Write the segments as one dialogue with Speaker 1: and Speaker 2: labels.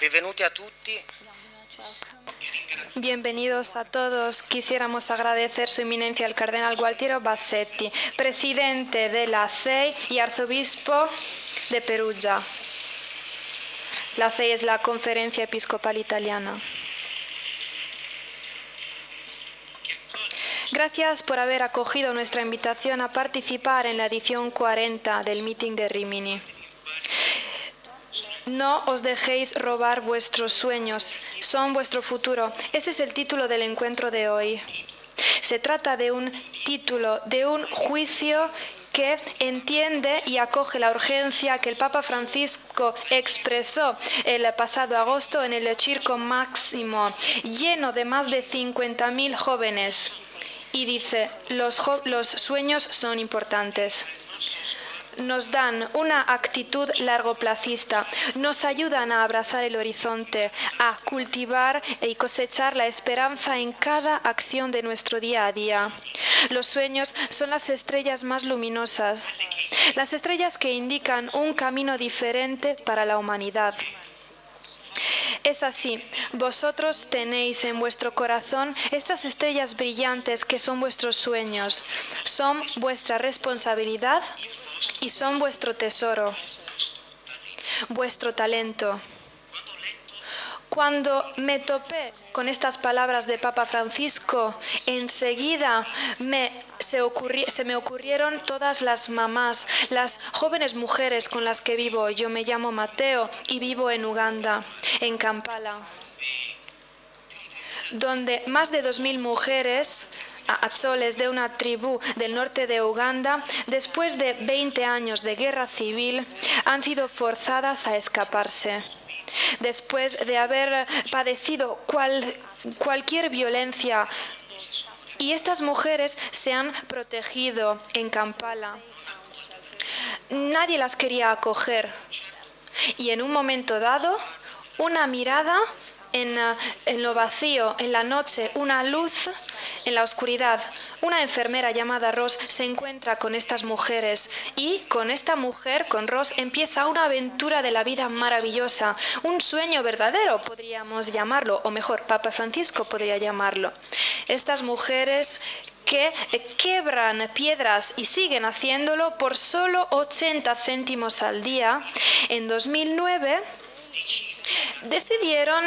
Speaker 1: Benvenuti a tutti.
Speaker 2: Bienvenidos a todos. Quisiéramos agradecer su eminencia el cardenal Gualtiero Bassetti, presidente de la CEI y arzobispo de Perugia. La CEI es la Conferencia Episcopal Italiana. Gracias por haber acogido nuestra invitación a participar en la edición 40 del Meeting de Rimini. No os dejéis robar vuestros sueños, son vuestro futuro. Ese es el título del encuentro de hoy. Se trata de un título, de un juicio que entiende y acoge la urgencia que el Papa Francisco expresó el pasado agosto en el Circo Máximo, lleno de más de 50.000 jóvenes. Y dice, los sueños son importantes. Nos dan una actitud largoplacista, nos ayudan a abrazar el horizonte, a cultivar y cosechar la esperanza en cada acción de nuestro día a día. Los sueños son las estrellas más luminosas, las estrellas que indican un camino diferente para la humanidad. Es así, vosotros tenéis en vuestro corazón estas estrellas brillantes que son vuestros sueños, son vuestra responsabilidad y son vuestro tesoro, vuestro talento. Cuando me topé con estas palabras de Papa Francisco, enseguida se me ocurrieron todas las mamás, las jóvenes mujeres con las que vivo. Yo me llamo Mateo y vivo en Uganda, en Kampala, donde más de 2.000 mujeres acholes de una tribu del norte de Uganda, después de 20 años de guerra civil, han sido forzadas a escaparse. Después de haber padecido cualquier violencia, y estas mujeres se han protegido en Kampala. Nadie las quería acoger. Y en un momento dado, una mirada en lo vacío, en la noche, una luz en la oscuridad. Una enfermera llamada Ross se encuentra con estas mujeres y con esta mujer, con Ross, empieza una aventura de la vida maravillosa, un sueño verdadero podríamos llamarlo, o mejor, Papa Francisco podría llamarlo. Estas mujeres que quebran piedras y siguen haciéndolo por solo 80 céntimos al día, en 2009 decidieron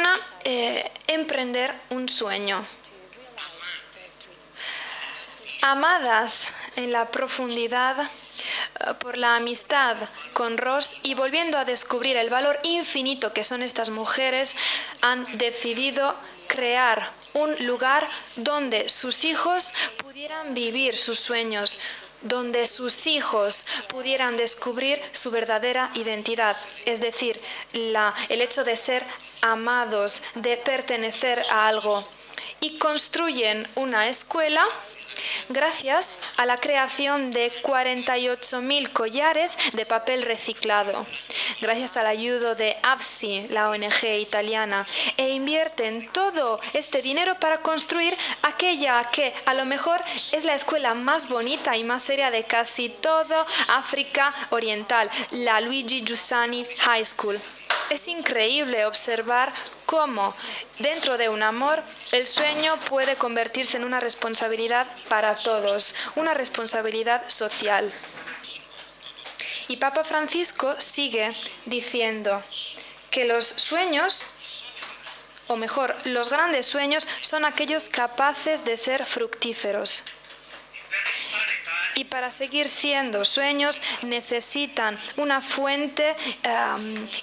Speaker 2: emprender un sueño. Amadas en la profundidad por la amistad con Ross y volviendo a descubrir el valor infinito que son estas mujeres, han decidido crear un lugar donde sus hijos pudieran vivir sus sueños, donde sus hijos pudieran descubrir su verdadera identidad, es decir, el hecho de ser amados, de pertenecer a algo. Y construyen una escuela gracias a la creación de 48.000 collares de papel reciclado, gracias al ayudo de AFSI, la ONG italiana, e invierten todo este dinero para construir aquella que a lo mejor es la escuela más bonita y más seria de casi todo África Oriental, la Luigi Giussani High School. Es increíble observar cómo dentro de un amor el sueño puede convertirse en una responsabilidad para todos, una responsabilidad social. Y Papa Francisco sigue diciendo que los sueños, o mejor, los grandes sueños son aquellos capaces de ser fructíferos. Y para seguir siendo sueños necesitan una fuente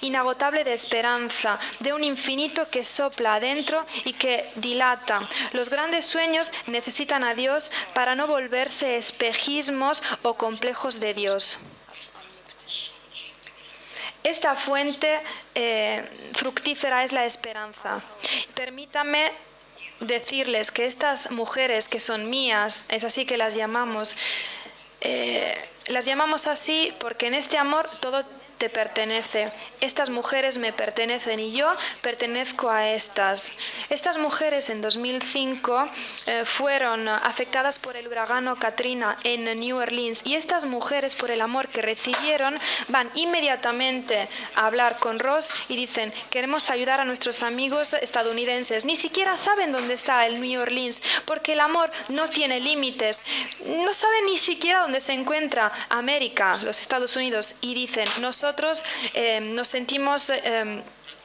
Speaker 2: inagotable de esperanza, de un infinito que sopla adentro y que dilata. Los grandes sueños necesitan a Dios para no volverse espejismos o complejos de Dios. Esta fuente fructífera es la esperanza. Permítame decirles que estas mujeres que son mías, es así que las llamamos así porque en este amor todo te pertenece. Estas mujeres me pertenecen y yo pertenezco a estas. Estas mujeres en 2005 fueron afectadas por el huracán Katrina en New Orleans, y estas mujeres, por el amor que recibieron, van inmediatamente a hablar con Ross y dicen: queremos ayudar a nuestros amigos estadounidenses. Ni siquiera saben dónde está el New Orleans, porque el amor no tiene límites. No saben ni siquiera dónde se encuentra América, los Estados Unidos, y dicen: nosotros nos sentimos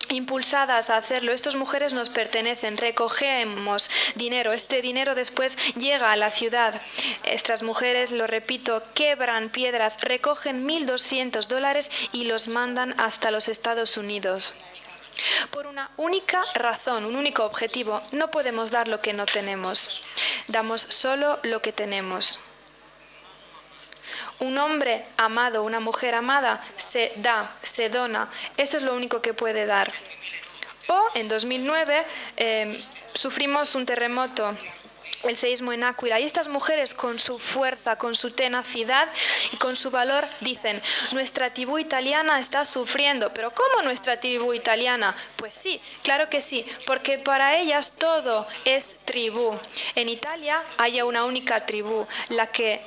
Speaker 2: impulsadas a hacerlo. Estas mujeres nos pertenecen, recogemos dinero. Este dinero después llega a la ciudad. Estas mujeres, lo repito, quebran piedras, recogen $1,200 y los mandan hasta los Estados Unidos. Por una única razón, un único objetivo: no podemos dar lo que no tenemos. Damos solo lo que tenemos. Un hombre amado, una mujer amada, se da, se dona. Esto es lo único que puede dar. O en 2009 sufrimos un terremoto, el seísmo en Áquila, y estas mujeres, con su fuerza, con su tenacidad y con su valor, dicen: nuestra tribu italiana está sufriendo. ¿Pero cómo nuestra tribu italiana? Pues sí, claro que sí, porque para ellas todo es tribu. En Italia hay una única tribu, la que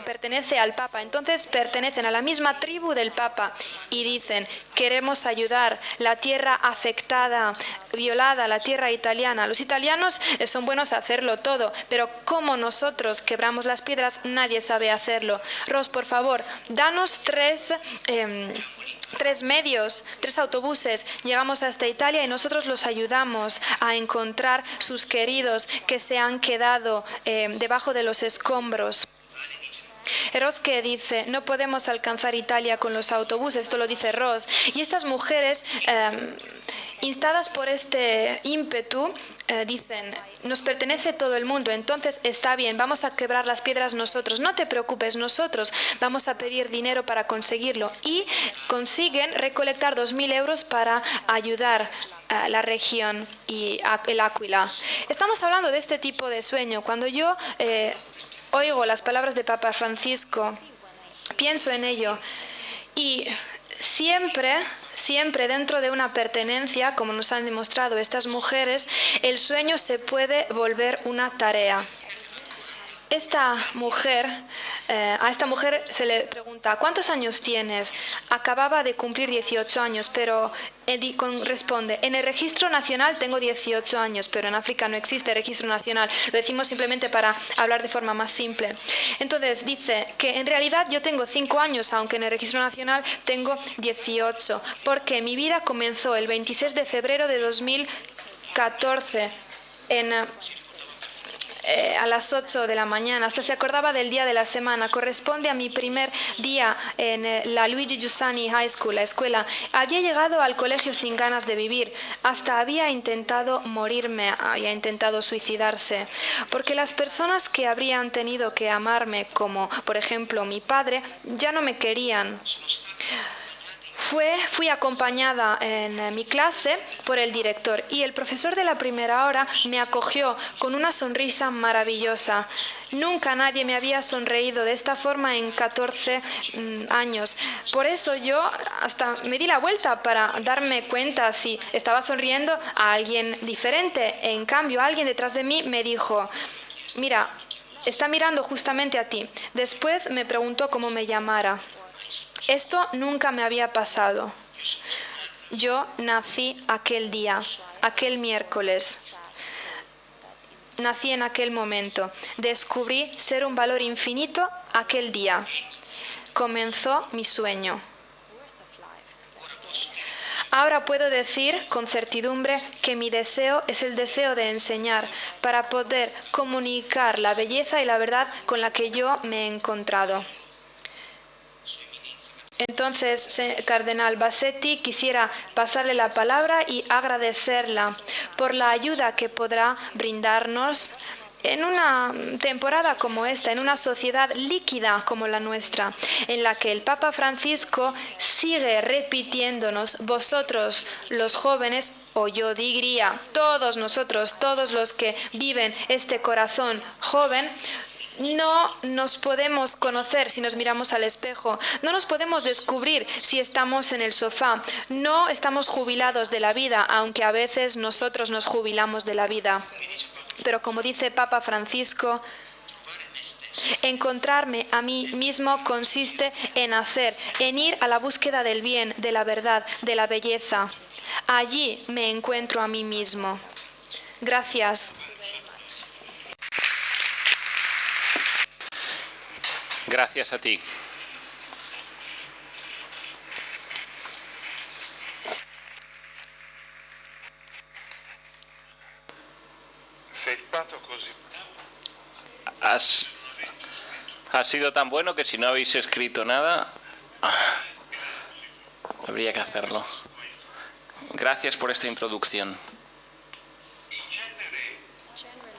Speaker 2: pertenece al Papa. Entonces pertenecen a la misma tribu del Papa y dicen: queremos ayudar la tierra afectada, violada, la tierra italiana. Los italianos son buenos a hacerlo todo, pero como nosotros quebramos las piedras, nadie sabe hacerlo. Ross, por favor, danos tres medios, 3 autobuses. Llegamos hasta Italia y nosotros los ayudamos a encontrar sus queridos que se han quedado debajo de los escombros. Ross, que dice: no podemos alcanzar Italia con los autobuses. Esto lo dice Ross. Y estas mujeres, instadas por este ímpetu, dicen: nos pertenece todo el mundo, entonces está bien, vamos a quebrar las piedras nosotros. No te preocupes, nosotros vamos a pedir dinero para conseguirlo. Y consiguen recolectar 2.000 euros para ayudar a la región y el Áquila. Estamos hablando de este tipo de sueño. Cuando yo oigo las palabras de Papa Francisco, pienso en ello, y siempre dentro de una pertenencia, como nos han demostrado estas mujeres, el sueño se puede volver una tarea. A esta mujer se le pregunta: ¿cuántos años tienes? Acababa de cumplir 18 años, pero responde: en el registro nacional tengo 18 años, pero en África no existe registro nacional. Lo decimos simplemente para hablar de forma más simple. Entonces dice que en realidad yo tengo 5 años, aunque en el registro nacional tengo 18, porque mi vida comenzó el 26 de febrero de 2014 a las 8 de la mañana. Hasta se acordaba del día de la semana. Corresponde a mi primer día en la Luigi Giussani High School, la escuela. Había llegado al colegio sin ganas de vivir. Hasta había intentado morirme, había intentado suicidarse. Porque las personas que habrían tenido que amarme, como por ejemplo mi padre, ya no me querían. Fui acompañada en mi clase por el director, y el profesor de la primera hora me acogió con una sonrisa maravillosa. Nunca nadie me había sonreído de esta forma en 14 años. Por eso yo hasta me di la vuelta para darme cuenta si estaba sonriendo a alguien diferente. En cambio, alguien detrás de mí me dijo: mira, está mirando justamente a ti. Después me preguntó cómo me llamara. Esto nunca me había pasado. Yo nací aquel día, aquel miércoles. Nací en aquel momento. Descubrí ser un valor infinito aquel día. Comenzó mi sueño. Ahora puedo decir con certidumbre que mi deseo es el deseo de enseñar, para poder comunicar la belleza y la verdad con la que yo me he encontrado. Entonces, Cardenal Bassetti, quisiera pasarle la palabra y agradecerla por la ayuda que podrá brindarnos en una temporada como esta, en una sociedad líquida como la nuestra, en la que el Papa Francisco sigue repitiéndonos: vosotros los jóvenes, o yo diría todos nosotros, todos los que viven este corazón joven, No nos podemos conocer si nos miramos al espejo, no nos podemos descubrir si estamos en el sofá, no estamos jubilados de la vida, aunque a veces nosotros nos jubilamos de la vida. Pero como dice Papa Francisco, encontrarme a mí mismo consiste en hacer, en ir a la búsqueda del bien, de la verdad, de la belleza. Allí me encuentro a mí mismo. Gracias.
Speaker 1: Gracias a ti. Has sido tan bueno que si no habéis escrito nada, habría que hacerlo. Gracias por esta introducción.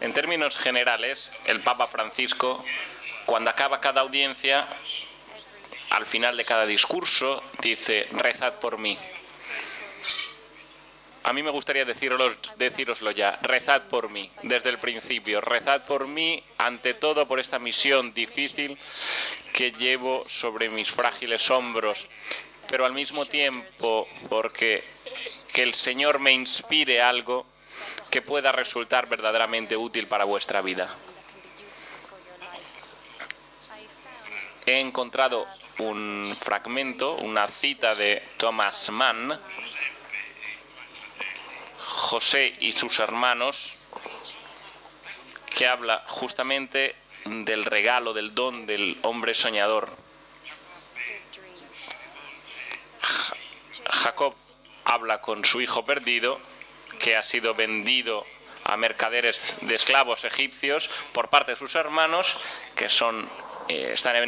Speaker 1: En términos generales, el Papa Francisco, cuando acaba cada audiencia, al final de cada discurso, dice: rezad por mí. A mí me gustaría decíroslo ya: rezad por mí, desde el principio. Rezad por mí, ante todo, por esta misión difícil que llevo sobre mis frágiles hombros, pero al mismo tiempo porque que el Señor me inspire algo que pueda resultar verdaderamente útil para vuestra vida. He encontrado un fragmento, una cita de Thomas Mann, José y sus hermanos, que habla justamente del regalo, del don del hombre soñador. Jacob habla con su hijo perdido, que ha sido vendido a mercaderes de esclavos egipcios por parte de sus hermanos, que están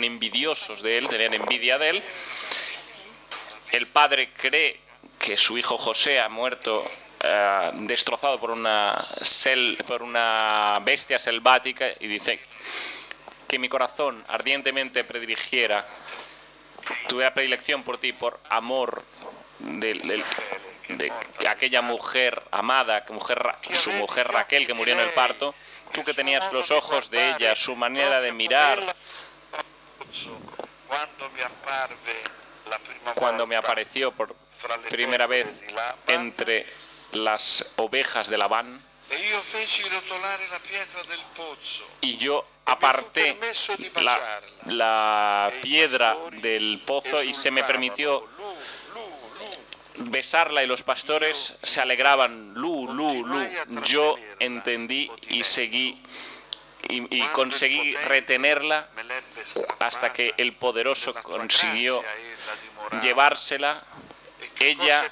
Speaker 1: envidiosos de él, tenían envidia de él. El padre cree que su hijo José ha muerto destrozado por una bestia selvática, y dice que mi corazón ardientemente tuviera predilección por ti, por amor de aquella mujer amada, su mujer Raquel, que murió en el parto. Tú que tenías los ojos de ella, su manera de mirar, cuando me apareció por primera vez entre las ovejas de Labán, y yo aparté la piedra del pozo y se me permitió besarla, y los pastores se alegraban. Lu, lu, lu. Yo entendí y seguí y conseguí retenerla hasta que el poderoso consiguió llevársela. Ella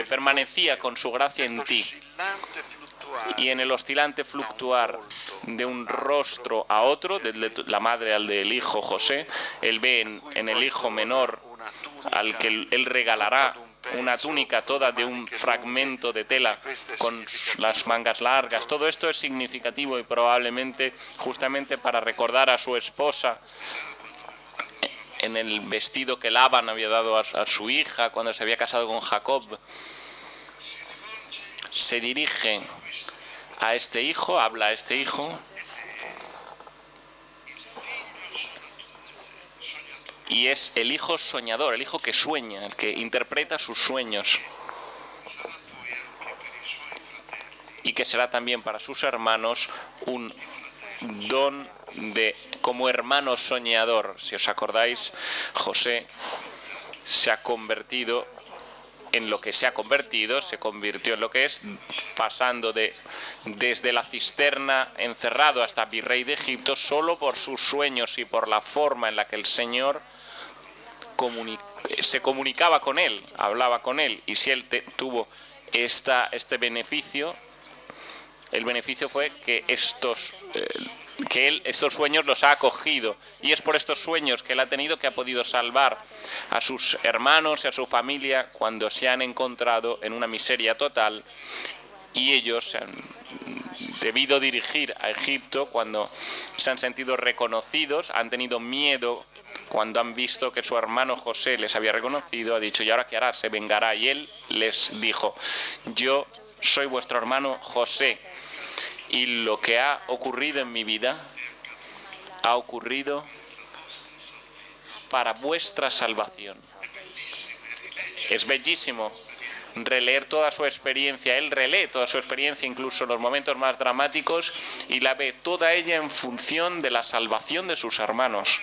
Speaker 1: permanecía con su gracia en ti, y en el oscilante fluctuar de un rostro a otro, de la madre al del hijo José, él ve en el hijo menor, al que él regalará una túnica toda de un fragmento de tela con las mangas largas. Todo esto es significativo, y probablemente justamente para recordar a su esposa en el vestido que Labán había dado a su hija cuando se había casado con Jacob. Se dirige a este hijo, habla a este hijo, y es el hijo soñador, el hijo que sueña, el que interpreta sus sueños, y que será también para sus hermanos un don como hermano soñador. Si os acordáis, José se ha convertido en lo que se convirtió en lo que es, pasando desde la cisterna encerrado hasta virrey de Egipto, solo por sus sueños y por la forma en la que el Señor se comunicaba con él, hablaba con él. Y si él tuvo este beneficio, el beneficio fue que estos sueños los ha acogido, y es por estos sueños que él ha tenido que ha podido salvar a sus hermanos y a su familia cuando se han encontrado en una miseria total, y ellos se han debido dirigir a Egipto cuando se han sentido reconocidos, han tenido miedo cuando han visto que su hermano José les había reconocido. Ha dicho: ¿y ahora qué hará? Se vengará. Y él les dijo: yo soy vuestro hermano José, y lo que ha ocurrido en mi vida ha ocurrido para vuestra salvación. Es bellísimo releer toda su experiencia. Él relee toda su experiencia, incluso en los momentos más dramáticos, y la ve toda ella en función de la salvación de sus hermanos.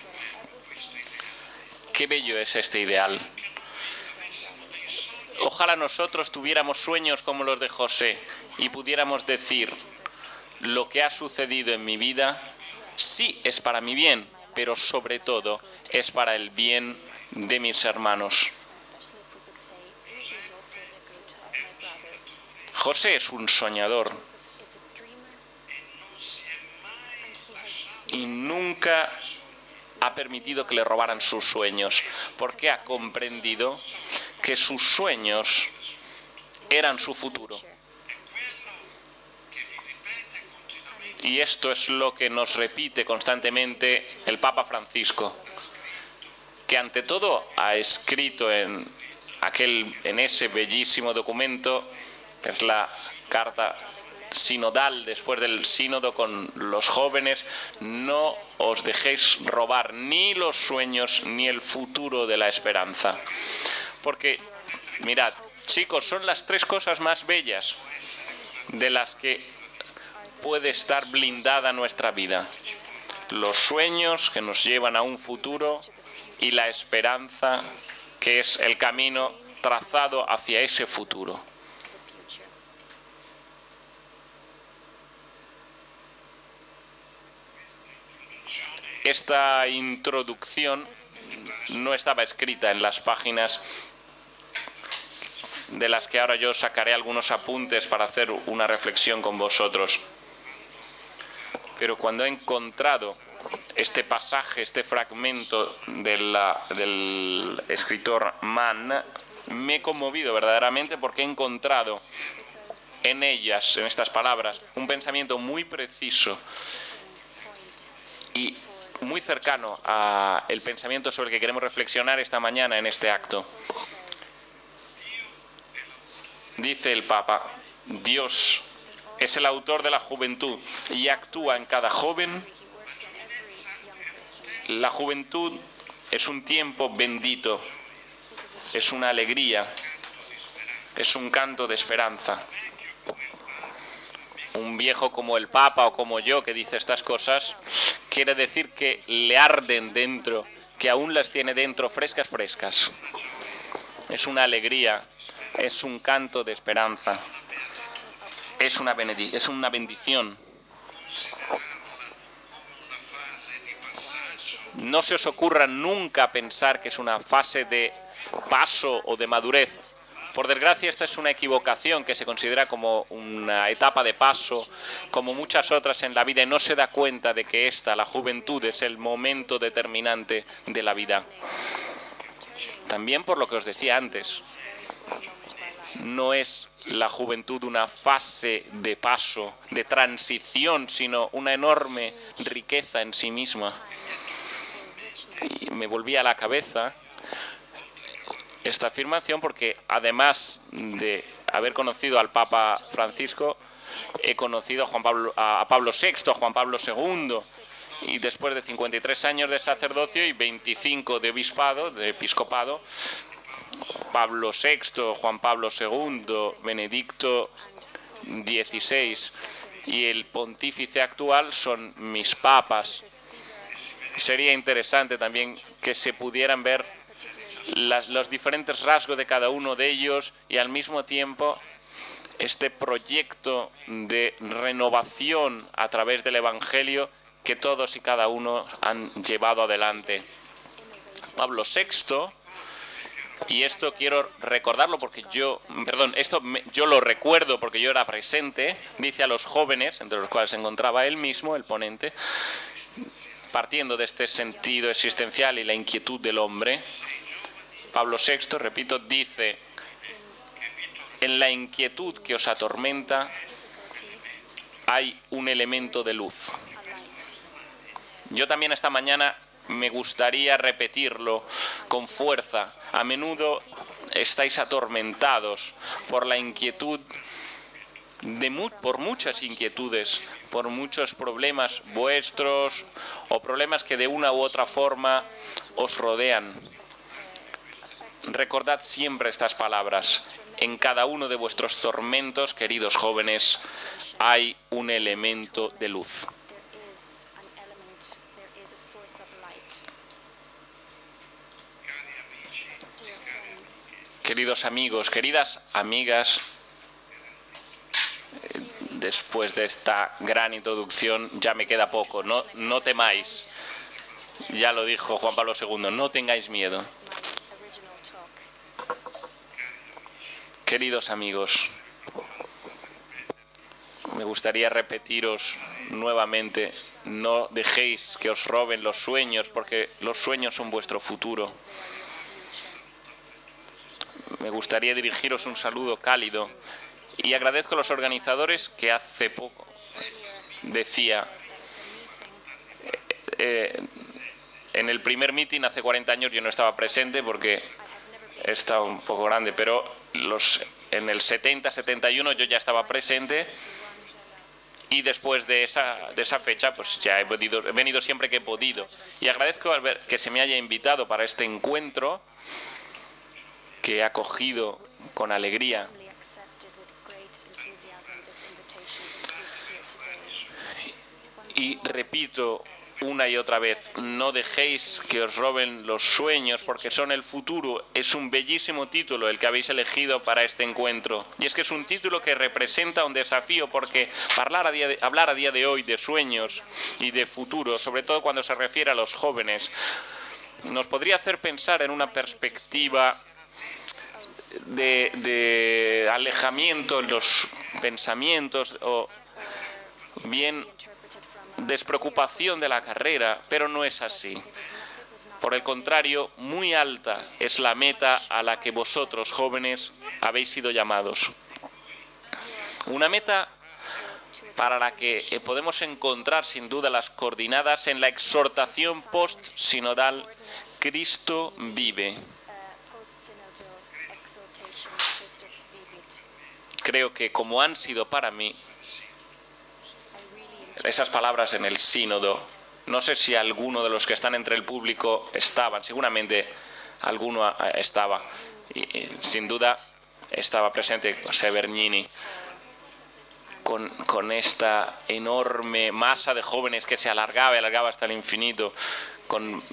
Speaker 1: Qué bello es este ideal. Ojalá nosotros tuviéramos sueños como los de José y pudiéramos decir: lo que ha sucedido en mi vida sí es para mi bien, pero sobre todo es para el bien de mis hermanos. José es un soñador y nunca ha permitido que le robaran sus sueños, porque ha comprendido que sus sueños eran su futuro. Y esto es lo que nos repite constantemente el Papa Francisco, que ante todo ha escrito en ese bellísimo documento, que es la carta sinodal después del sínodo con los jóvenes: no os dejéis robar ni los sueños ni el futuro de la esperanza. Porque, mirad, chicos, son las tres cosas más bellas de las que puede estar blindada nuestra vida: los sueños que nos llevan a un futuro y la esperanza, que es el camino trazado hacia ese futuro. Esta introducción no estaba escrita en las páginas de las que ahora yo sacaré algunos apuntes para hacer una reflexión con vosotros. Pero cuando he encontrado este pasaje, este fragmento del escritor Mann, me he conmovido verdaderamente, porque he encontrado en ellas, en estas palabras, un pensamiento muy preciso y muy cercano al pensamiento sobre el que queremos reflexionar esta mañana en este acto. Dice el Papa: Dios es el autor de la juventud y actúa en cada joven. La juventud es un tiempo bendito, es una alegría, es un canto de esperanza. Un viejo como el Papa o como yo que dice estas cosas quiere decir que le arden dentro, que aún las tiene dentro frescas. Es una alegría, es un canto de esperanza, es una bendición. No se os ocurra nunca pensar que es una fase de paso o de madurez. Por desgracia, esta es una equivocación, que se considera como una etapa de paso, como muchas otras en la vida, y no se da cuenta de que la juventud, es el momento determinante de la vida. También, por lo que os decía antes, no es la juventud una fase de paso, de transición, sino una enorme riqueza en sí misma. Y me volvía a la cabeza esta afirmación, porque además de haber conocido al Papa Francisco, he conocido a Pablo VI, a Juan Pablo II, y después de 53 años de sacerdocio y 25 de obispado, de episcopado, Pablo VI, Juan Pablo II, Benedicto XVI y el pontífice actual son mis papas. Sería interesante también que se pudieran ver los diferentes rasgos de cada uno de ellos, y al mismo tiempo este proyecto de renovación a través del Evangelio que todos y cada uno han llevado adelante. Pablo VI, y esto quiero recordarlo porque yo lo recuerdo porque yo era presente, dice a los jóvenes, entre los cuales se encontraba él mismo, el ponente, partiendo de este sentido existencial y la inquietud del hombre, Pablo VI, repito, dice: en la inquietud que os atormenta hay un elemento de luz. Yo también esta mañana me gustaría repetirlo con fuerza. A menudo estáis atormentados por la inquietud por muchas inquietudes, por muchos problemas vuestros o problemas que de una u otra forma os rodean. Recordad siempre estas palabras. En cada uno de vuestros tormentos, queridos jóvenes, hay un elemento de luz. Queridos amigos, queridas amigas, después de esta gran introducción ya me queda poco. No temáis. Ya lo dijo Juan Pablo II, no tengáis miedo. Queridos amigos, me gustaría repetiros nuevamente, no dejéis que os roben los sueños, porque los sueños son vuestro futuro. Me gustaría dirigiros un saludo cálido y agradezco a los organizadores que hace poco decía, en el primer meeting hace 40 años yo no estaba presente porque estaba un poco grande, pero en el 70-71 yo ya estaba presente y después de esa fecha pues ya he venido siempre que he podido. Y agradezco al ver que se me haya invitado para este encuentro que he acogido con alegría. Y repito una y otra vez, no dejéis que os roben los sueños porque son el futuro. Es un bellísimo título el que habéis elegido para este encuentro. Y es que es un título que representa un desafío porque hablar a día de hoy de sueños y de futuro, sobre todo cuando se refiere a los jóvenes, nos podría hacer pensar en una perspectiva de alejamiento en los pensamientos o bien despreocupación de la carrera, pero no es así. Por el contrario, muy alta es la meta a la que vosotros, jóvenes, habéis sido llamados. Una meta para la que podemos encontrar sin duda las coordenadas en la exhortación post-sinodal Cristo vive. Creo que como han sido para mí esas palabras en el sínodo, no sé si alguno de los que están entre el público estaban, seguramente alguno estaba, y sin duda estaba presente José Bernini, con esta enorme masa de jóvenes que se alargaba y alargaba hasta el infinito, con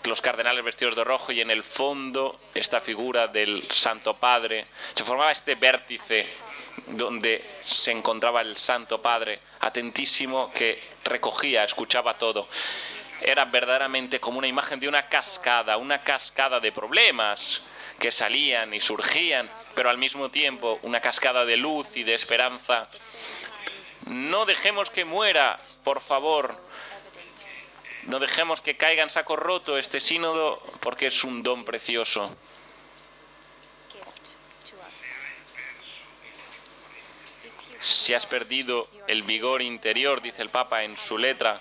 Speaker 1: los cardenales vestidos de rojo y en el fondo esta figura del Santo Padre. Se formaba este vértice donde se encontraba el Santo Padre, atentísimo, que recogía, escuchaba todo. Era verdaderamente como una imagen de una cascada de problemas que salían y surgían, pero al mismo tiempo una cascada de luz y de esperanza. No dejemos que muera, por favor. No dejemos que caiga en saco roto este sínodo porque es un don precioso. Si has perdido el vigor interior, dice el Papa en su letra,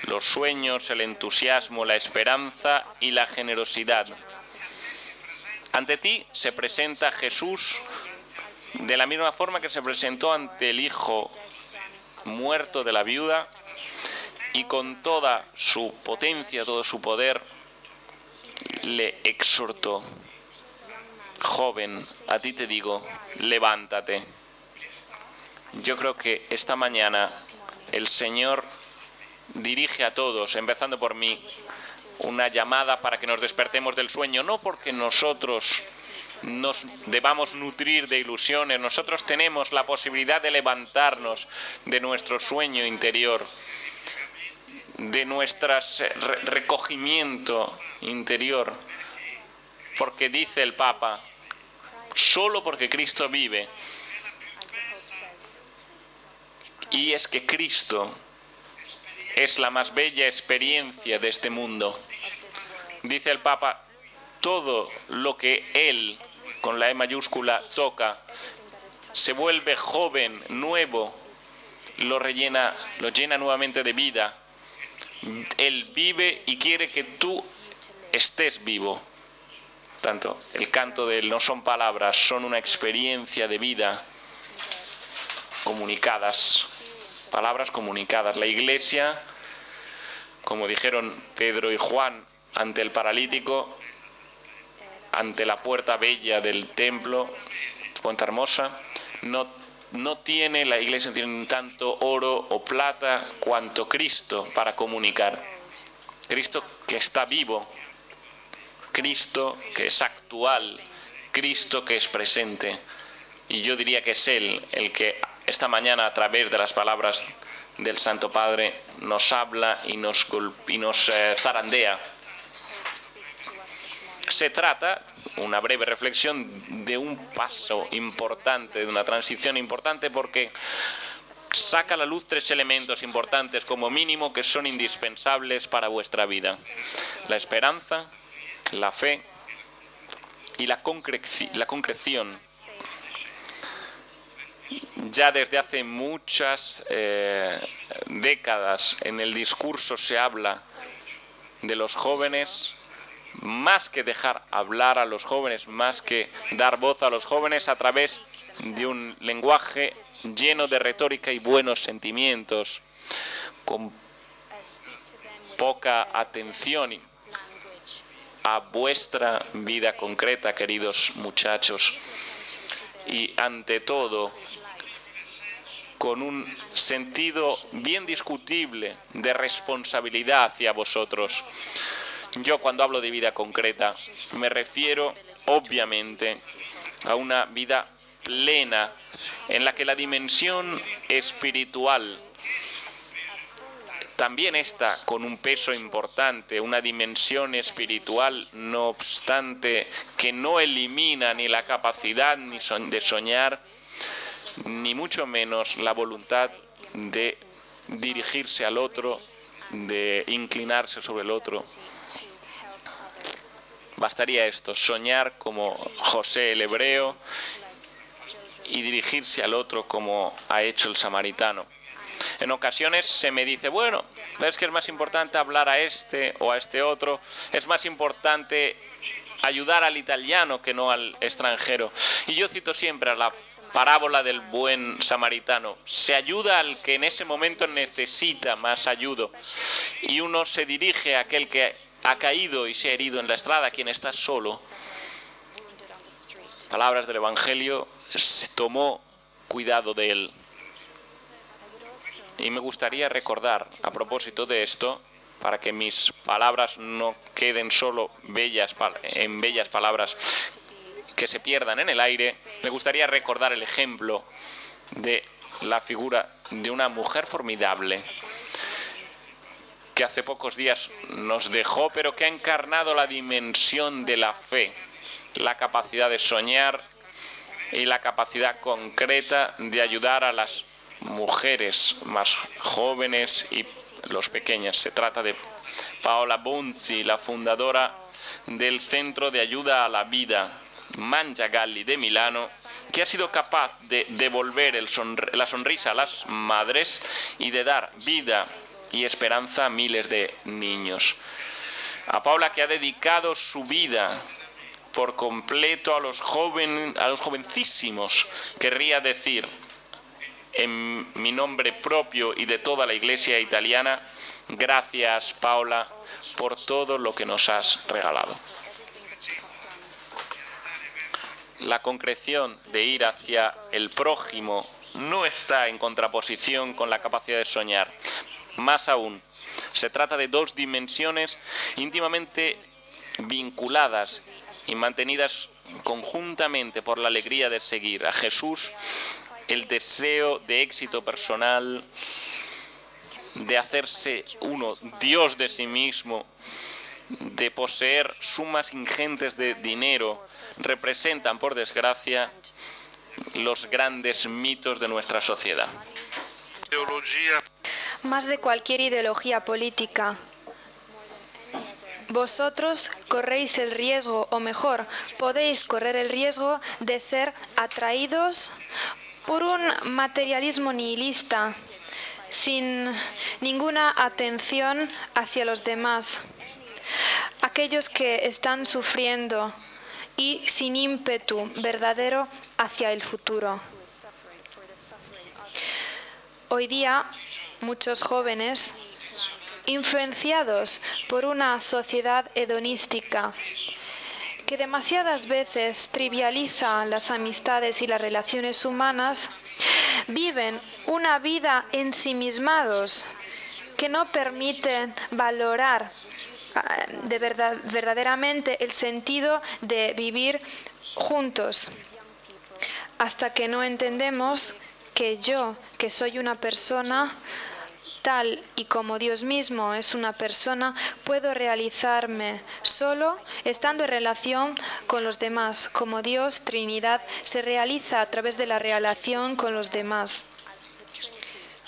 Speaker 1: los sueños, el entusiasmo, la esperanza y la generosidad. Ante ti se presenta Jesús de la misma forma que se presentó ante el hijo muerto de la viuda y con toda su potencia, todo su poder, le exhortó. Joven, a ti te digo, levántate. Yo creo que esta mañana el Señor dirige a todos, empezando por mí, una llamada para que nos despertemos del sueño, no porque nosotros nos debamos nutrir de ilusiones, nosotros tenemos la posibilidad de levantarnos de nuestro sueño interior, de nuestro recogimiento interior, porque dice el Papa, solo porque Cristo vive. Y es que Cristo es la más bella experiencia de este mundo. Dice el Papa, todo lo que Él, con la E mayúscula, toca, se vuelve joven, nuevo, lo llena nuevamente de vida. Él vive y quiere que tú estés vivo. Tanto el canto de Él no son palabras, son una experiencia de vida. comunicadas. Palabras comunicadas. La Iglesia, como dijeron Pedro y Juan ante el paralítico, ante la puerta bella del templo, Puerta Hermosa, no tiene, la Iglesia no tiene tanto oro o plata cuanto Cristo para comunicar. Cristo que está vivo, Cristo que es actual, Cristo que es presente. Y yo diría que es Él el que esta mañana, a través de las palabras del Santo Padre, nos habla y nos zarandea. Se trata, una breve reflexión, de un paso importante, de una transición importante, porque saca a la luz tres elementos importantes como mínimo que son indispensables para vuestra vida: la esperanza, la fe y la concreción. Ya desde hace muchas décadas en el discurso se habla de los jóvenes. Más que dejar hablar a los jóvenes, más que dar voz a los jóvenes a través de un lenguaje lleno de retórica y buenos sentimientos, con poca atención a vuestra vida concreta, queridos muchachos, y ante todo con un sentido bien discutible de responsabilidad hacia vosotros. Yo, cuando hablo de vida concreta, me refiero obviamente a una vida plena en la que la dimensión espiritual también está con un peso importante, una dimensión espiritual, no obstante, que no elimina ni la capacidad de soñar, ni mucho menos la voluntad de dirigirse al otro, de inclinarse sobre el otro. Bastaría esto, soñar como José el hebreo y dirigirse al otro como ha hecho el samaritano. En ocasiones se me dice, bueno, ¿ves que es más importante hablar a este o a este otro? Es más importante ayudar al italiano que no al extranjero. Y yo cito siempre a la parábola del buen samaritano. Se ayuda al que en ese momento necesita más ayuda. Y uno se dirige a aquel que ha caído y se ha herido en la estrada, quien está solo. Palabras del Evangelio, se tomó cuidado de él. Y me gustaría recordar, a propósito de esto, para que mis palabras no queden solo en bellas palabras que se pierdan en el aire, me gustaría recordar el ejemplo de la figura de una mujer formidable que hace pocos días nos dejó, pero que ha encarnado la dimensión de la fe, la capacidad de soñar y la capacidad concreta de ayudar a las mujeres más jóvenes y los pequeños. Se trata de Paola Bonzi, la fundadora del Centro de Ayuda a la Vida Mangiagalli de Milano, que ha sido capaz de devolver la sonrisa a las madres y de dar vida y esperanza a miles de niños. A Paula, que ha dedicado su vida por completo a los jovencísimos, querría decir, en mi nombre propio y de toda la Iglesia italiana, gracias, Paula, por todo lo que nos has regalado. La concreción de ir hacia el prójimo no está en contraposición con la capacidad de soñar. Más aún, se trata de dos dimensiones íntimamente vinculadas y mantenidas conjuntamente por la alegría de seguir a Jesús, el deseo de éxito personal, de hacerse uno Dios de sí mismo, de poseer sumas ingentes de dinero, representan, por desgracia, los grandes mitos de nuestra sociedad.
Speaker 2: Más de cualquier ideología política, vosotros corréis el riesgo, o mejor, podéis correr el riesgo de ser atraídos por un materialismo nihilista, sin ninguna atención hacia los demás, aquellos que están sufriendo, y sin ímpetu verdadero hacia el futuro. Hoy día, muchos jóvenes, influenciados por una sociedad hedonística, que demasiadas veces trivializa las amistades y las relaciones humanas, viven una vida ensimismados que no permiten valorar verdaderamente el sentido de vivir juntos, hasta que no entendemos que yo, que soy una persona, tal y como Dios mismo es una persona, puedo realizarme solo estando en relación con los demás, como Dios, Trinidad, se realiza a través de la relación con los demás.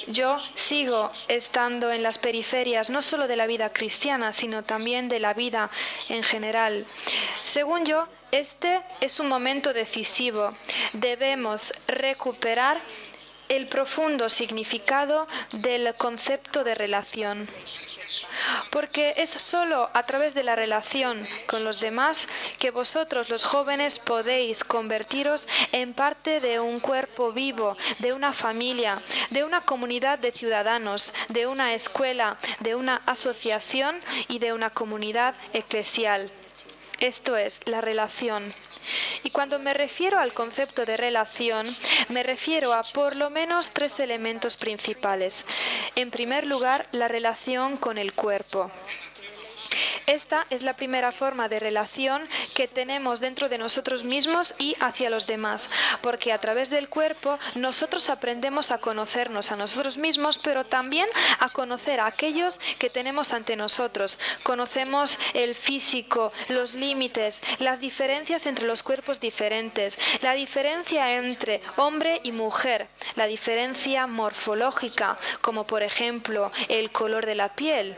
Speaker 2: Yo sigo estando en las periferias, no solo de la vida cristiana, sino también de la vida en general. Según yo, este es un momento decisivo. Debemos recuperar el profundo significado del concepto de relación. Porque es solo a través de la relación con los demás que vosotros, los jóvenes, podéis convertiros en parte de un cuerpo vivo, de una familia, de una comunidad de ciudadanos, de una escuela, de una asociación y de una comunidad eclesial. Esto es la relación. Y cuando me refiero al concepto de relación, me refiero a por lo menos 3 elementos principales. En primer lugar, la relación con el cuerpo. Esta es la primera forma de relación que tenemos dentro de nosotros mismos y hacia los demás, porque a través del cuerpo nosotros aprendemos a conocernos a nosotros mismos, pero también a conocer a aquellos que tenemos ante nosotros. Conocemos el físico, los límites, las diferencias entre los cuerpos diferentes, la diferencia entre hombre y mujer, la diferencia morfológica, como por ejemplo el color de la piel.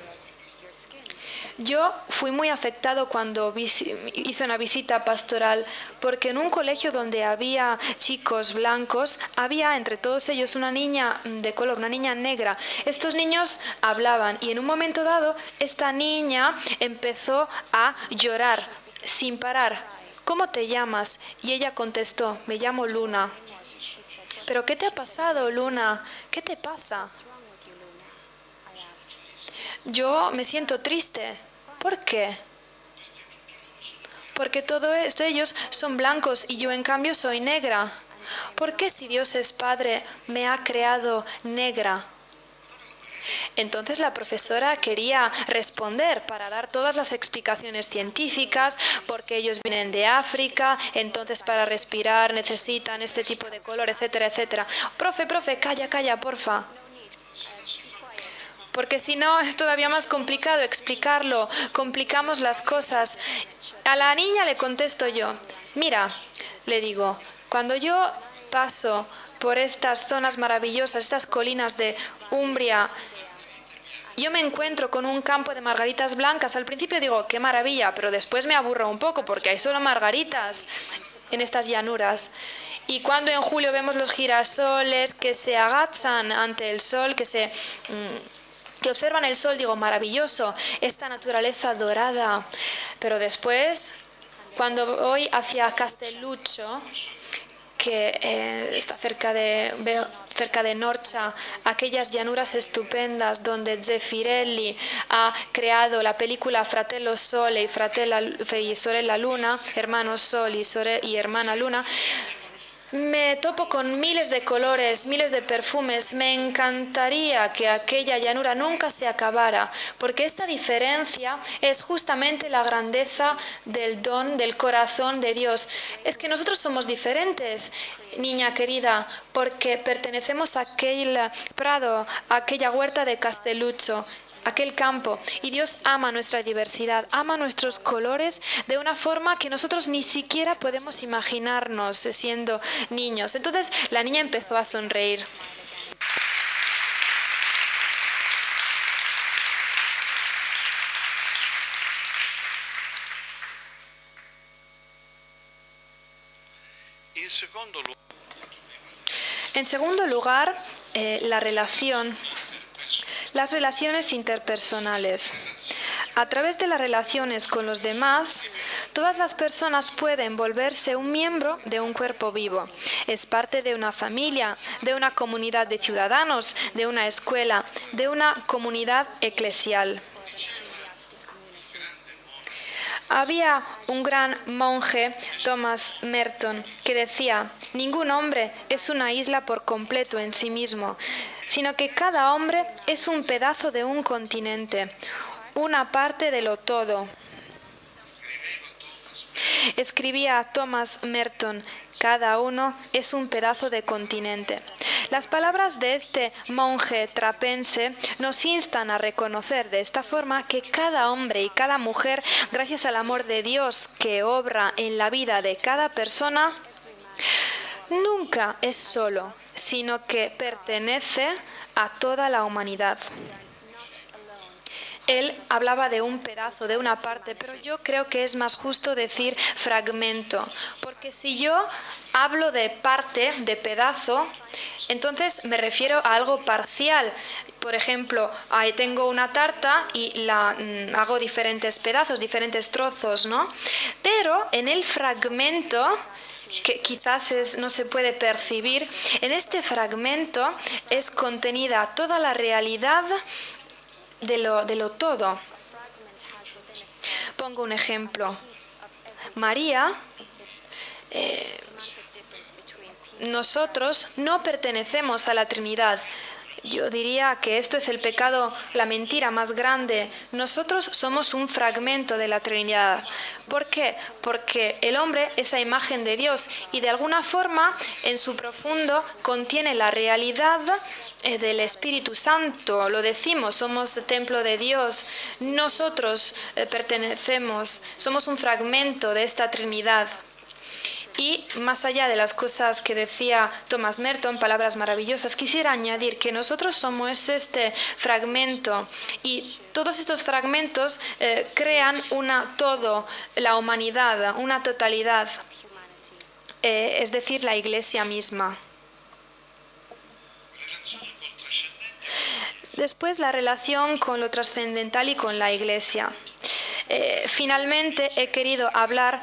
Speaker 2: Yo fui muy afectado cuando hice una visita pastoral, porque en un colegio donde había chicos blancos, había entre todos ellos una niña de color, una niña negra. Estos niños hablaban y en un momento dado esta niña empezó a llorar sin parar. ¿Cómo te llamas? Y ella contestó, me llamo Luna. ¿Pero qué te ha pasado, Luna? ¿Qué te pasa? Yo me siento triste. ¿Por qué? Porque todos ellos son blancos y yo en cambio soy negra. ¿Por qué si Dios es Padre me ha creado negra? Entonces la profesora quería responder para dar todas las explicaciones científicas, porque ellos vienen de África, entonces para respirar necesitan este tipo de color, etcétera, etcétera. Profe, calla, porfa. Porque si no es todavía más complicado explicarlo, complicamos las cosas. A la niña le contesto yo, mira, le digo, cuando yo paso por estas zonas maravillosas, estas colinas de Umbria, yo me encuentro con un campo de margaritas blancas. Al principio digo, qué maravilla, pero después me aburro un poco porque hay solo margaritas en estas llanuras. Y cuando en julio vemos los girasoles que se agachan ante el sol, que observan el sol, digo, maravilloso, esta naturaleza dorada. Pero después, cuando voy hacia Castelluccio, que está cerca de Norcia, aquellas llanuras estupendas donde Zeffirelli ha creado la película Fratello Sole y Sorella Luna, Hermanos Sol y Hermana Luna, me topo con miles de colores, miles de perfumes. Me encantaría que aquella llanura nunca se acabara, porque esta diferencia es justamente la grandeza del don del corazón de Dios. Es que nosotros somos diferentes, niña querida, porque pertenecemos a aquel prado, a aquella huerta de Castelluccio, aquel campo, y Dios ama nuestra diversidad, ama nuestros colores de una forma que nosotros ni siquiera podemos imaginarnos siendo niños. Entonces la niña empezó a sonreír. En segundo lugar, las relaciones interpersonales. A través de las relaciones con los demás, Todas las personas pueden volverse un miembro de un cuerpo vivo. Es parte de una familia, de una comunidad de ciudadanos, de una escuela, de una comunidad eclesial. Había un gran monje, Thomas Merton, que decía: ningún hombre es una isla por completo en sí mismo, sino que cada hombre es un pedazo de un continente, una parte de lo todo. Escribía Thomas Merton: cada uno es un pedazo de continente. Las palabras de este monje trapense nos instan a reconocer de esta forma que cada hombre y cada mujer, gracias al amor de Dios que obra en la vida de cada persona, nunca es solo, sino que pertenece a toda la humanidad. Él hablaba de un pedazo, de una parte, pero yo creo que es más justo decir fragmento, porque si yo hablo de parte, de pedazo, entonces me refiero a algo parcial. Por ejemplo, tengo una tarta y la hago diferentes pedazos, diferentes trozos, ¿no? Pero en el fragmento, que quizás no se puede percibir, en este fragmento es contenida toda la realidad de lo todo. Pongo un ejemplo. María, nosotros no pertenecemos a la Trinidad. Yo diría que esto es el pecado, la mentira más grande. Nosotros somos un fragmento de la Trinidad. ¿Por qué? Porque el hombre es la imagen de Dios y de alguna forma en su profundo contiene la realidad del Espíritu Santo. Lo decimos, somos templo de Dios. Nosotros pertenecemos, somos un fragmento de esta Trinidad. Y más allá de las cosas que decía Thomas Merton, palabras maravillosas, quisiera añadir que nosotros somos este fragmento y todos estos fragmentos crean todo, la humanidad, una totalidad, es decir, la Iglesia misma. Después, la relación con lo trascendental y con la Iglesia. Finalmente, he querido hablar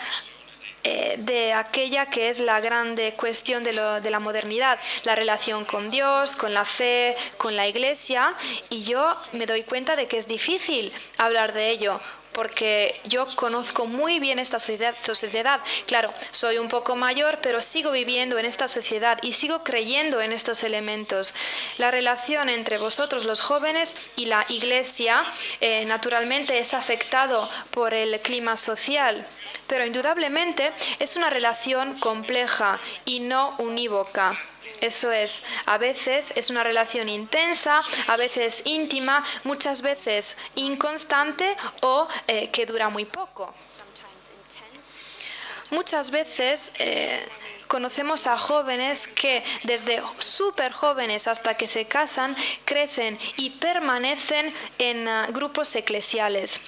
Speaker 2: de aquella que es la grande cuestión de la modernidad, la relación con Dios, con la fe, con la Iglesia, y yo me doy cuenta de que es difícil hablar de ello, porque yo conozco muy bien esta sociedad. Claro, soy un poco mayor, pero sigo viviendo en esta sociedad y sigo creyendo en estos elementos. La relación entre vosotros, los jóvenes, y la Iglesia, naturalmente es afectado por el clima social. Pero indudablemente es una relación compleja y no unívoca. Eso es, a veces es una relación intensa, a veces íntima, muchas veces inconstante o que dura muy poco. Muchas veces conocemos a jóvenes que desde súper jóvenes hasta que se casan, crecen y permanecen en grupos eclesiales.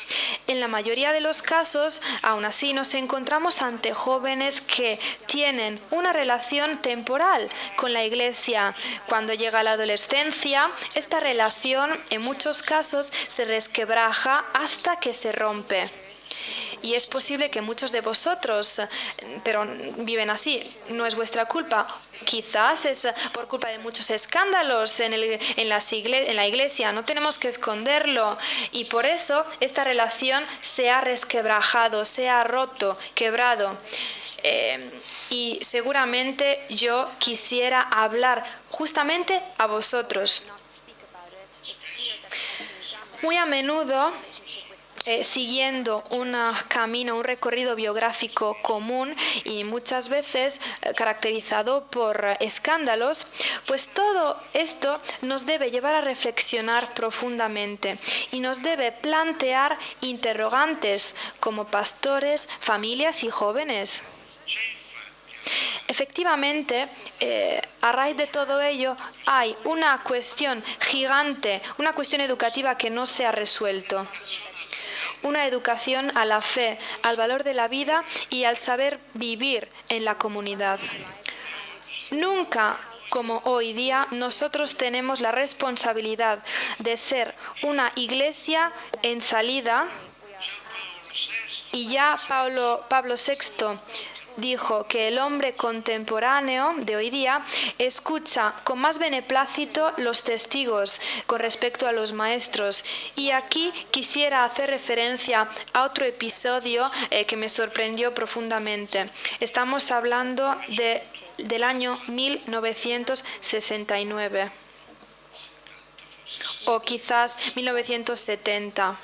Speaker 2: En la mayoría de los casos, aún así, nos encontramos ante jóvenes que tienen una relación temporal con la Iglesia. Cuando llega la adolescencia, esta relación en muchos casos se resquebraja hasta que se rompe. Y es posible que muchos de vosotros, pero viven así, no es vuestra culpa. Quizás es por culpa de muchos escándalos en la iglesia, no tenemos que esconderlo. Y por eso esta relación se ha resquebrajado, se ha roto, quebrado. Y seguramente yo quisiera hablar justamente a vosotros. Muy a menudo, siguiendo un camino, un recorrido biográfico común y muchas veces caracterizado por escándalos, pues todo esto nos debe llevar a reflexionar profundamente y nos debe plantear interrogantes como pastores, familias y jóvenes. Efectivamente, a raíz de todo ello hay una cuestión gigante, una cuestión educativa que no se ha resuelto. Una educación a la fe, al valor de la vida y al saber vivir en la comunidad. Nunca, como hoy día, nosotros tenemos la responsabilidad de ser una iglesia en salida Y ya Pablo VI dijo que el hombre contemporáneo de hoy día escucha con más beneplácito los testigos con respecto a los maestros. Y aquí quisiera hacer referencia a otro episodio que me sorprendió profundamente. Estamos hablando del año 1969 o quizás 1970.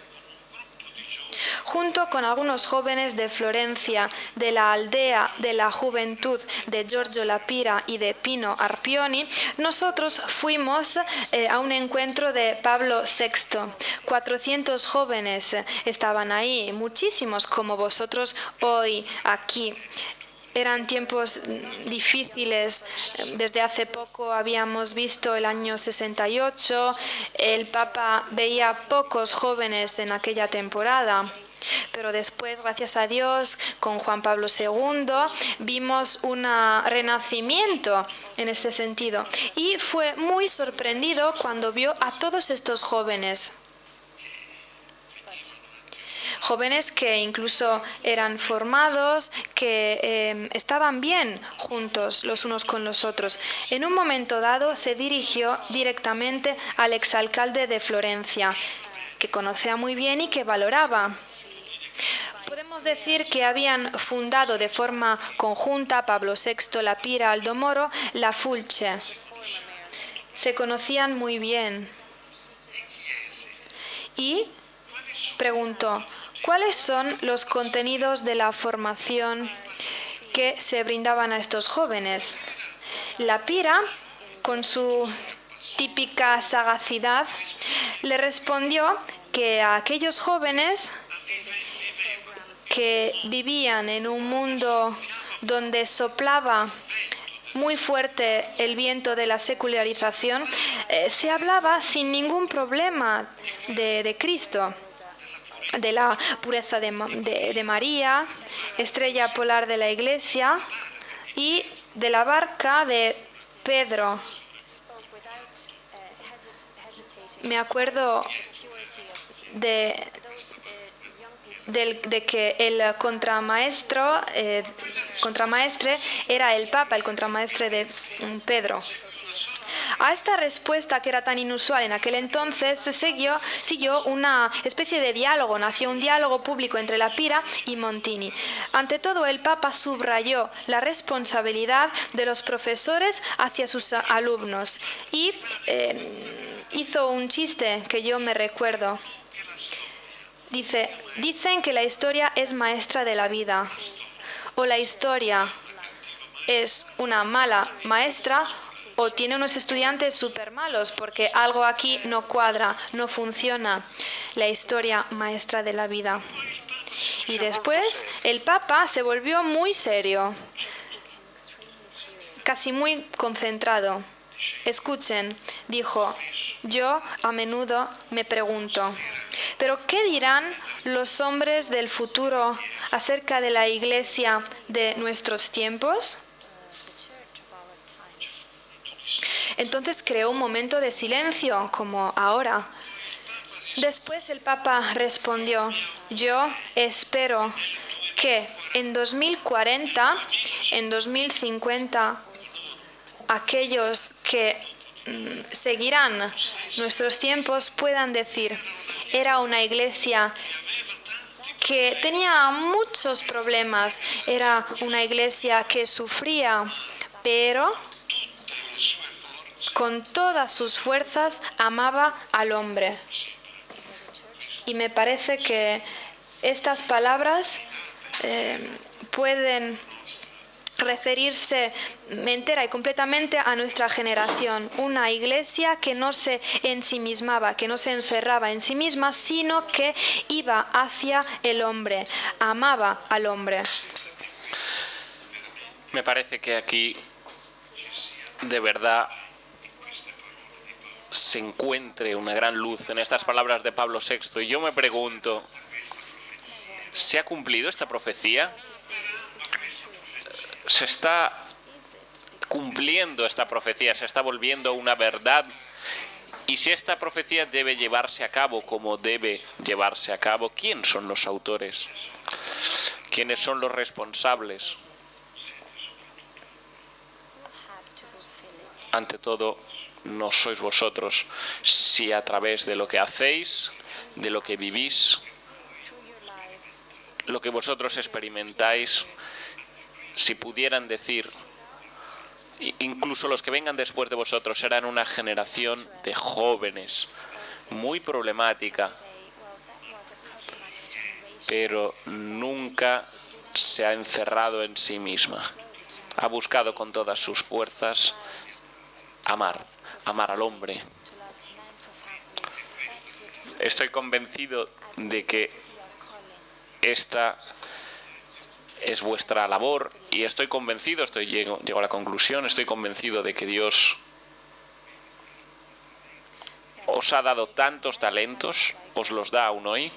Speaker 2: Junto con algunos jóvenes de Florencia, de la aldea de la juventud de Giorgio Lapira y de Pino Arpioni, nosotros fuimos a un encuentro de Pablo VI. 400 jóvenes estaban ahí, muchísimos como vosotros hoy aquí. Eran tiempos difíciles. Desde hace poco habíamos visto el año 68. El Papa veía pocos jóvenes en aquella temporada. Pero después, gracias a Dios, con Juan Pablo II, vimos un renacimiento en este sentido. Y fue muy sorprendido cuando vio a todos estos jóvenes. Jóvenes que incluso eran formados, que estaban bien juntos los unos con los otros. En un momento dado se dirigió directamente al exalcalde de Florencia, que conocía muy bien y que valoraba. Podemos decir que habían fundado de forma conjunta Pablo VI, Lapira, Aldo Moro, la Fulce. Se conocían muy bien. Y preguntó: ¿cuáles son los contenidos de la formación que se brindaban a estos jóvenes? Lapira, con su típica sagacidad, le respondió que a aquellos jóvenes que vivían en un mundo donde soplaba muy fuerte el viento de la secularización, se hablaba sin ningún problema de Cristo, de la pureza de María, estrella polar de la Iglesia, y de la barca de Pedro. Me acuerdo de que el contramaestre era el Papa, el contramaestre de Pedro. A esta respuesta, que era tan inusual en aquel entonces, siguió una especie de diálogo, nació un diálogo público entre Lapira y Montini. Ante todo, el Papa subrayó la responsabilidad de los profesores hacia sus alumnos y hizo un chiste que yo me recuerdo. Dicen que la historia es maestra de la vida, o la historia es una mala maestra, o tiene unos estudiantes súper malos, porque algo aquí no cuadra, no funciona. La historia maestra de la vida. Y después el Papa se volvió muy serio, casi muy concentrado. Escuchen, dijo: yo a menudo me pregunto, ¿pero qué dirán los hombres del futuro acerca de la Iglesia de nuestros tiempos? Entonces creó un momento de silencio, como ahora. Después el Papa respondió: yo espero que en 2040, en 2050, aquellos que seguirán nuestros tiempos puedan decir: era una iglesia que tenía muchos problemas, era una iglesia que sufría, pero con todas sus fuerzas amaba al hombre. Y me parece que estas palabras pueden referirse entera y completamente a nuestra generación. Una iglesia que no se ensimismaba, que no se encerraba en sí misma, sino que iba hacia el hombre, amaba al hombre.
Speaker 1: Me parece que aquí de verdad se encuentre una gran luz en estas palabras de Pablo VI. Y yo me pregunto, ¿se ha cumplido esta profecía? ¿Se está cumpliendo esta profecía? ¿Se está volviendo una verdad? Y si esta profecía debe llevarse a cabo como debe llevarse a cabo, ¿quién son los autores? ¿Quiénes son los responsables? Ante todo, no sois vosotros, si a través de lo que hacéis, de lo que vivís, lo que vosotros experimentáis, si pudieran decir, incluso los que vengan después de vosotros serán una generación de jóvenes muy problemática, pero nunca se ha encerrado en sí misma. Ha buscado con todas sus fuerzas amar al hombre. Estoy convencido de que esta es vuestra labor y estoy convencido, llego a la conclusión, estoy convencido de que Dios os ha dado tantos talentos, os los da aún hoy.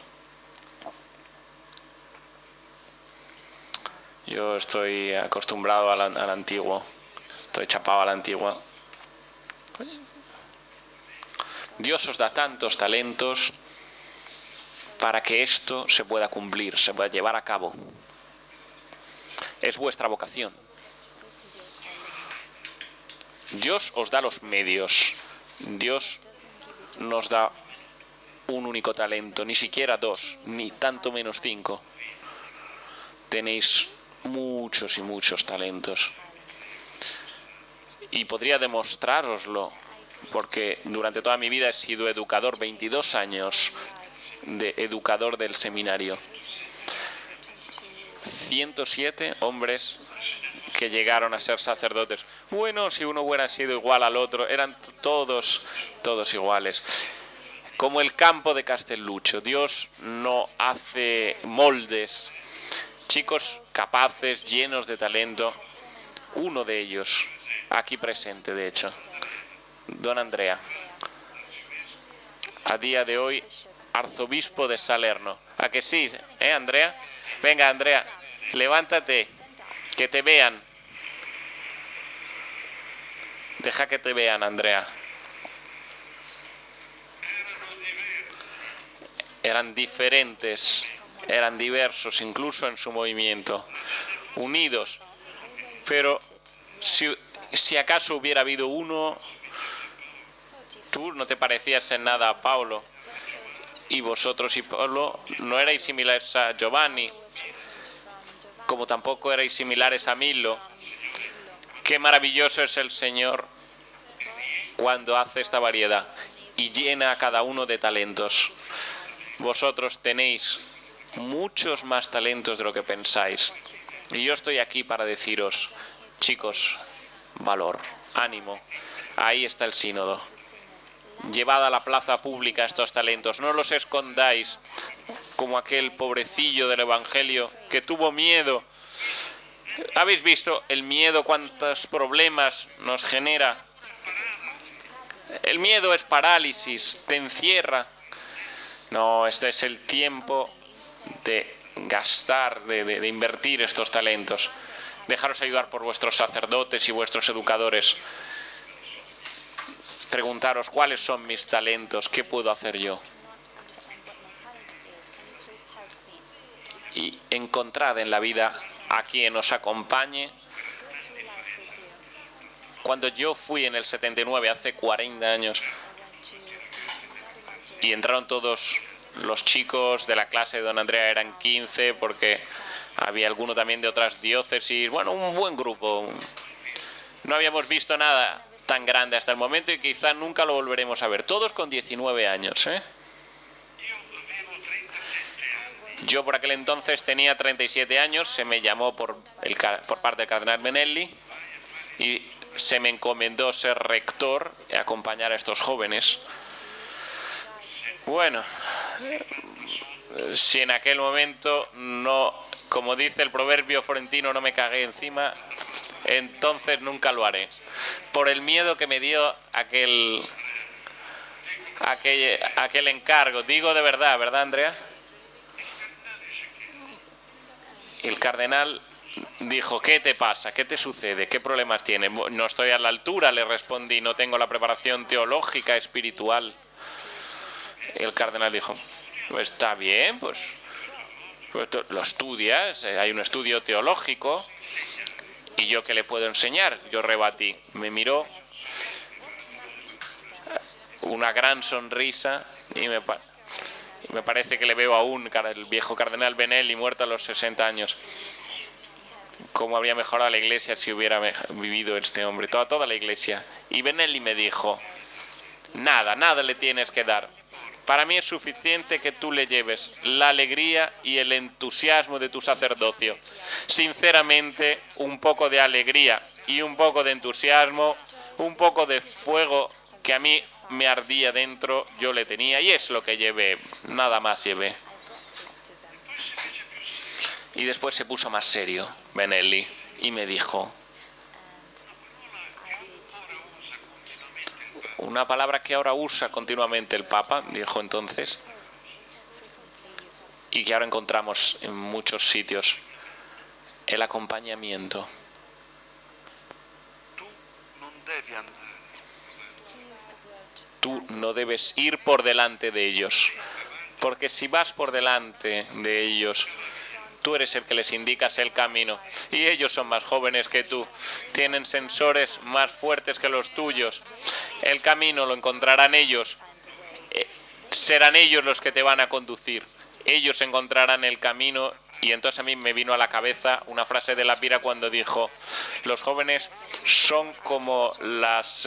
Speaker 1: Yo estoy acostumbrado al antiguo, estoy chapado a la antigua. Dios os da tantos talentos para que esto se pueda cumplir, se pueda llevar a cabo. Es vuestra vocación. Dios os da los medios. Dios nos da un único talento, ni siquiera 2, ni tanto menos 5. Tenéis muchos y muchos talentos. Y podría demostrároslo, porque durante toda mi vida he sido educador, 22 años de educador del seminario. 107 hombres que llegaron a ser sacerdotes. Bueno, si uno hubiera sido igual al otro, eran todos iguales. Como el campo de Castelluccio, Dios no hace moldes. Chicos capaces, llenos de talento. Uno de ellos, aquí presente de hecho, don Andrea, a día de hoy arzobispo de Salerno. ¿A que sí, Andrea? Venga, Andrea, levántate, que te vean. Deja que te vean, Andrea. Eran diferentes, eran diversos, incluso en su movimiento, unidos. Pero si acaso hubiera habido uno, tú no te parecías en nada a Paulo, y vosotros y Paulo no erais similares a Giovanni, como tampoco erais similares a Milo. Qué maravilloso es el Señor cuando hace esta variedad y llena a cada uno de talentos. Vosotros tenéis muchos más talentos de lo que pensáis. Y yo estoy aquí para deciros, chicos, valor, ánimo. Ahí está el sínodo. Llevad a la plaza pública estos talentos. No los escondáis como aquel pobrecillo del Evangelio que tuvo miedo. ¿Habéis visto el miedo cuántos problemas nos genera? El miedo es parálisis, te encierra. No, este es el tiempo de gastar, de invertir estos talentos. Dejaros ayudar por vuestros sacerdotes y vuestros educadores. Preguntaros cuáles son mis talentos, qué puedo hacer yo. Y encontrad en la vida a quien os acompañe. Cuando yo fui en el 79, hace 40 años, y entraron todos los chicos de la clase de don Andrea, eran 15, porque había alguno también de otras diócesis. Bueno, un buen grupo. No habíamos visto nada tan grande hasta el momento y quizá nunca lo volveremos a ver. Todos con 19 años, ¿eh? Yo por aquel entonces tenía 37 años, se me llamó por parte del cardenal Menelli y se me encomendó ser rector y acompañar a estos jóvenes. Bueno, si en aquel momento no, como dice el proverbio florentino, no me cagué encima, entonces nunca lo haré. Por el miedo que me dio aquel encargo. Digo de verdad, ¿verdad, Andrea? El cardenal dijo, ¿qué te pasa? ¿Qué te sucede? ¿Qué problemas tienes? No estoy a la altura, le respondí, no tengo la preparación teológica, espiritual. El cardenal dijo, pues está bien, pues Pues lo estudias, hay un estudio teológico. ¿Y yo qué le puedo enseñar? Yo rebatí. Me miró, una gran sonrisa, y me parece que le veo aún, el viejo cardenal Benelli, muerto a los 60 años. Cómo habría mejorado la iglesia si hubiera vivido este hombre, toda la iglesia. Y Benelli me dijo, nada le tienes que dar. Para mí es suficiente que tú le lleves la alegría y el entusiasmo de tu sacerdocio. Sinceramente, un poco de alegría y un poco de entusiasmo, un poco de fuego que a mí me ardía dentro, yo le tenía, y es lo que llevé, nada más llevé. Y después se puso más serio Benelli y me dijo una palabra que ahora usa continuamente el Papa, dijo entonces, y que ahora encontramos en muchos sitios: el acompañamiento. Tú no debes ir por delante de ellos, porque si vas por delante de ellos, tú eres el que les indicas el camino, y ellos son más jóvenes que tú, tienen sensores más fuertes que los tuyos. El camino lo encontrarán ellos, serán ellos los que te van a conducir, ellos encontrarán el camino. Y entonces a mí me vino a la cabeza una frase de la Pira cuando dijo: los jóvenes son como las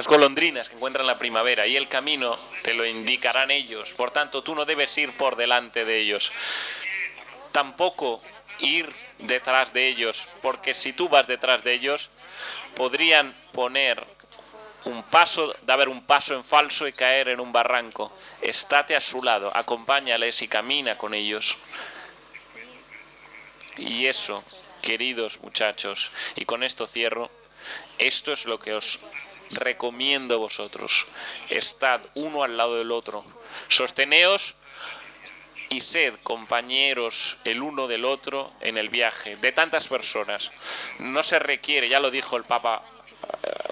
Speaker 1: golondrinas que encuentran la primavera, y el camino te lo indicarán ellos. Por tanto, tú no debes ir por delante de ellos, tampoco ir detrás de ellos, porque si tú vas detrás de ellos, podrían dar un paso en falso y caer en un barranco. Estate a su lado, acompáñales y camina con ellos. Y eso, queridos muchachos, y con esto cierro, esto es lo que os recomiendo a vosotros: estad uno al lado del otro, sosteneos y sed compañeros el uno del otro en el viaje de tantas personas. No se requiere, ya lo dijo el Papa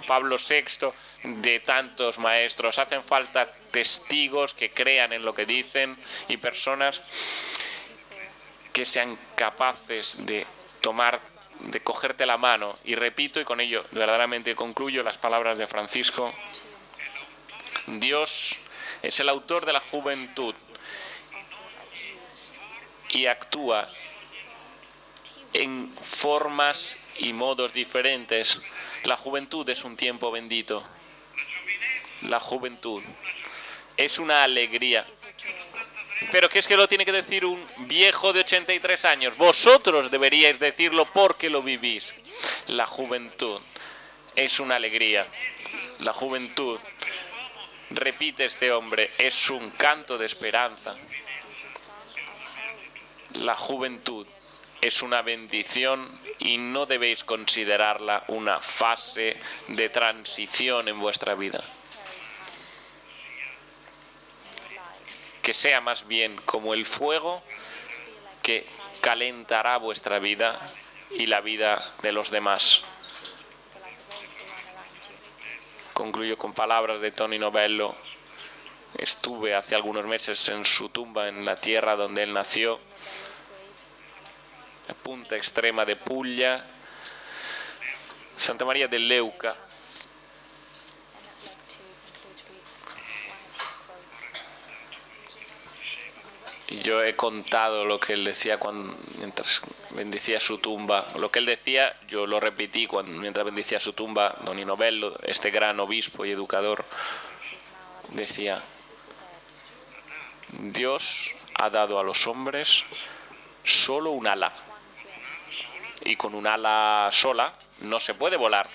Speaker 1: Pablo VI, de tantos maestros. Hacen falta testigos que crean en lo que dicen y personas que sean capaces de cogerte la mano. Y repito, y con ello verdaderamente concluyo, las palabras de Francisco: Dios es el autor de la juventud y actúa en formas y modos diferentes. La juventud es un tiempo bendito. La juventud es una alegría. Pero ¿qué es que lo tiene que decir un viejo de 83 años? Vosotros deberíais decirlo porque lo vivís. La juventud es una alegría. La juventud, repite este hombre, es un canto de esperanza. La juventud es una bendición y no debéis considerarla una fase de transición en vuestra vida. Que sea más bien como el fuego que calentará vuestra vida y la vida de los demás. Concluyo con palabras de Tony Novello. Estuve hace algunos meses en su tumba, en la tierra donde él nació, la punta extrema de Puglia, Santa María del Leuca. Y yo he contado lo que él decía mientras bendecía su tumba. Lo que él decía, yo lo repetí mientras bendecía su tumba. Tony Novello, este gran obispo y educador, decía: Dios ha dado a los hombres solo un ala, y con un ala sola no se puede volar.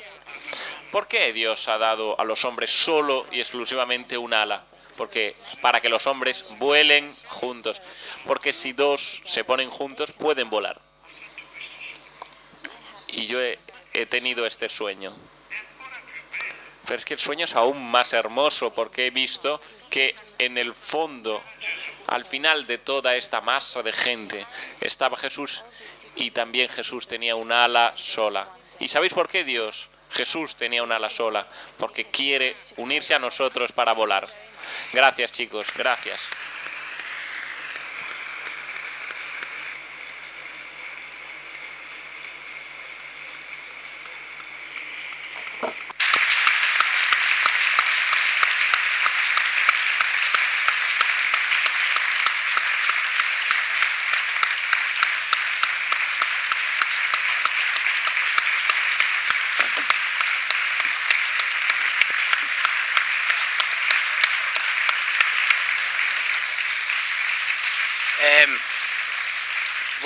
Speaker 1: ¿Por qué Dios ha dado a los hombres solo y exclusivamente un ala? Porque para que los hombres vuelen juntos, porque si dos se ponen juntos pueden volar. Y yo he tenido este sueño. Pero es que el sueño es aún más hermoso, porque he visto que en el fondo, al final de toda esta masa de gente, estaba Jesús, y también Jesús tenía un ala sola. ¿Y sabéis por qué Jesús tenía un ala sola? Porque quiere unirse a nosotros para volar. Gracias, chicos, gracias.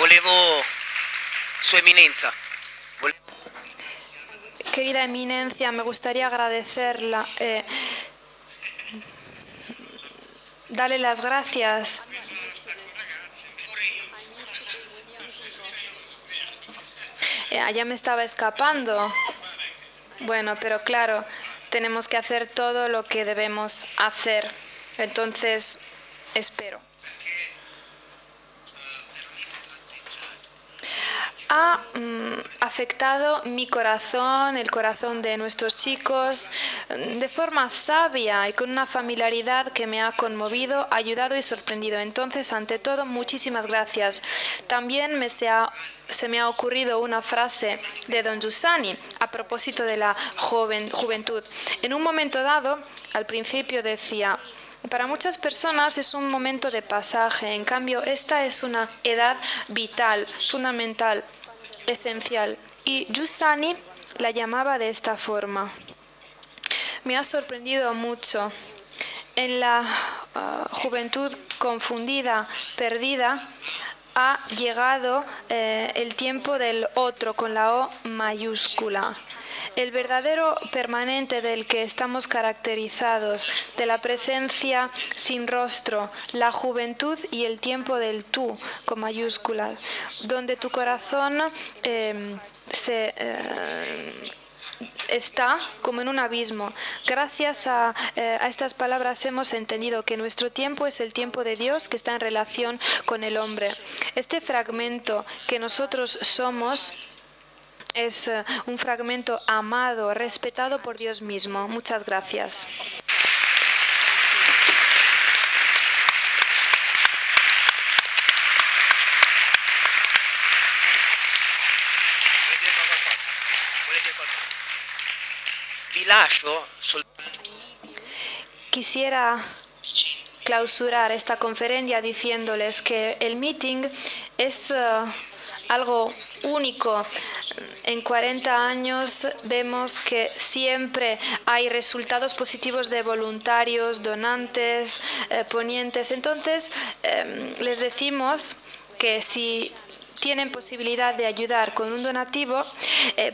Speaker 3: volevo, Su Eminencia,
Speaker 2: Querida eminencia, me gustaría agradecerla, darle las gracias. Ya me estaba escapando. Bueno, pero claro, tenemos que hacer todo lo que debemos hacer. Entonces, espero. Ha afectado mi corazón, el corazón de nuestros chicos, de forma sabia y con una familiaridad que me ha conmovido, ayudado y sorprendido. Entonces, ante todo, muchísimas gracias. También se me ha ocurrido una frase de Don Giussani a propósito de la juventud. En un momento dado, al principio decía: para muchas personas es un momento de pasaje, en cambio esta es una edad vital, fundamental, esencial. Y Giussani la llamaba de esta forma. Me ha sorprendido mucho. En la juventud confundida, perdida, ha llegado el tiempo del otro con la O mayúscula. El verdadero permanente del que estamos caracterizados, de la presencia sin rostro, la juventud y el tiempo del tú con mayúsculas, donde tu corazón está como en un abismo. Gracias a estas palabras hemos entendido que nuestro tiempo es el tiempo de Dios que está en relación con el hombre. Este fragmento que nosotros somos es un fragmento amado, respetado por Dios mismo. Muchas gracias. Quisiera clausurar esta conferencia diciéndoles que el meeting es algo único. En 40 años vemos que siempre hay resultados positivos de voluntarios, donantes, ponientes. Entonces, les decimos que si tienen posibilidad de ayudar con un donativo,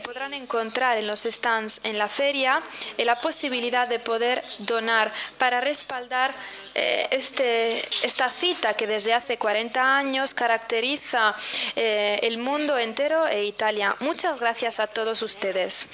Speaker 2: podrán encontrar en los stands en la feria la posibilidad de poder donar para respaldar esta cita que desde hace 40 años caracteriza el mundo entero e Italia. Muchas gracias a todos ustedes.